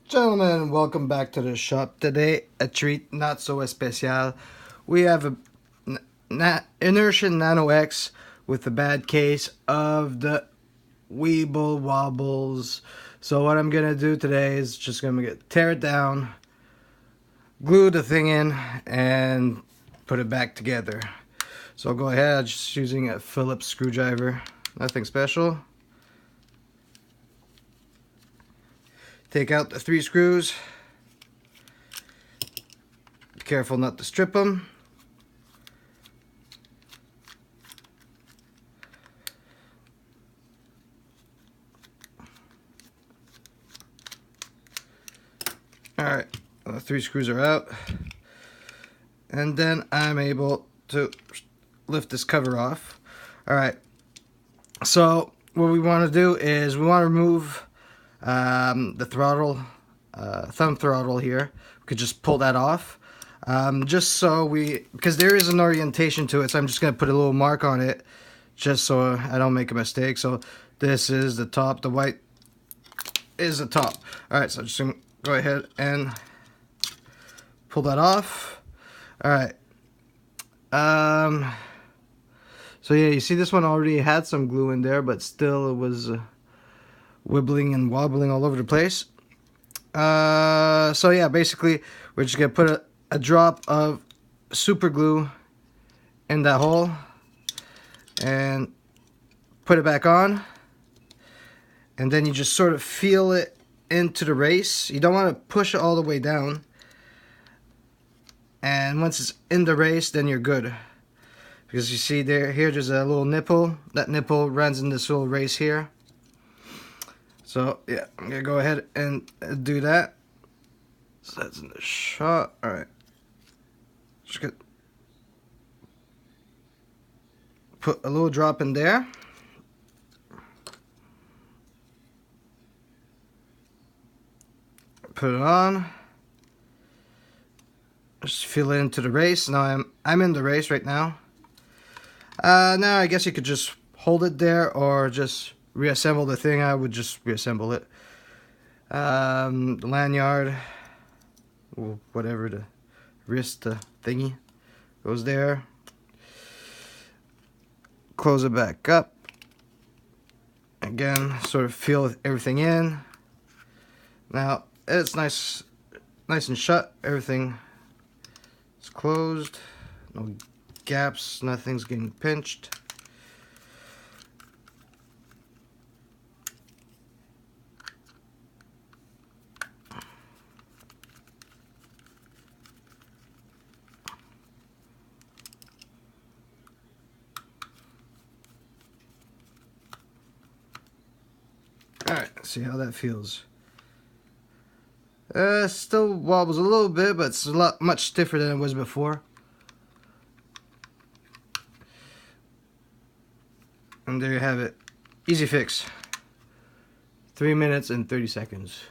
Gentlemen, welcome back to the shop. Today, a treat not so especial. We have a inertia Nano-X with a bad case of the weeble wobbles. So what I'm gonna do today is just gonna tear it down, glue the thing in, and put it back together. So I'll go ahead, just using a Phillips screwdriver, nothing special. Take out the 3 screws. Be careful not to strip them. Alright, the 3 screws are out. And then I'm able to lift this cover off. Alright, so what we want to do is we want to remove the throttle, thumb throttle here. We could just pull that off. Just so because there is an orientation to it, so I'm just going to put a little mark on it just so I don't make a mistake. So this is the top, the white is the top. Alright, so I'm just going to go ahead and pull that off. Alright. So yeah, you see this one already had some glue in there, but still it was wibbling and wobbling all over the place. So yeah, basically we're just gonna put a drop of super glue in that hole and put it back on, and then you just sort of feel it into the race. You don't want to push it all the way down, and once it's in the race, then you're good. Because you see there's a little nipple. That nipple runs in this little race here. So yeah, I'm gonna go ahead and do that. So that's in the shot. All right, just gonna put a little drop in there. Put it on. Just feel it into the race. Now I'm in the race right now. Now I guess you could just hold it there or just reassemble the thing. I would just reassemble it. The lanyard, whatever, the wrist thingy goes there. Close it back up. Again, sort of feel everything in. Now it's nice and shut. Everything is closed. No gaps. Nothing's getting pinched. Alright, see how that feels. Still wobbles a little bit, but it's much stiffer than it was before. And there you have it. Easy fix. 3 minutes and 30 seconds.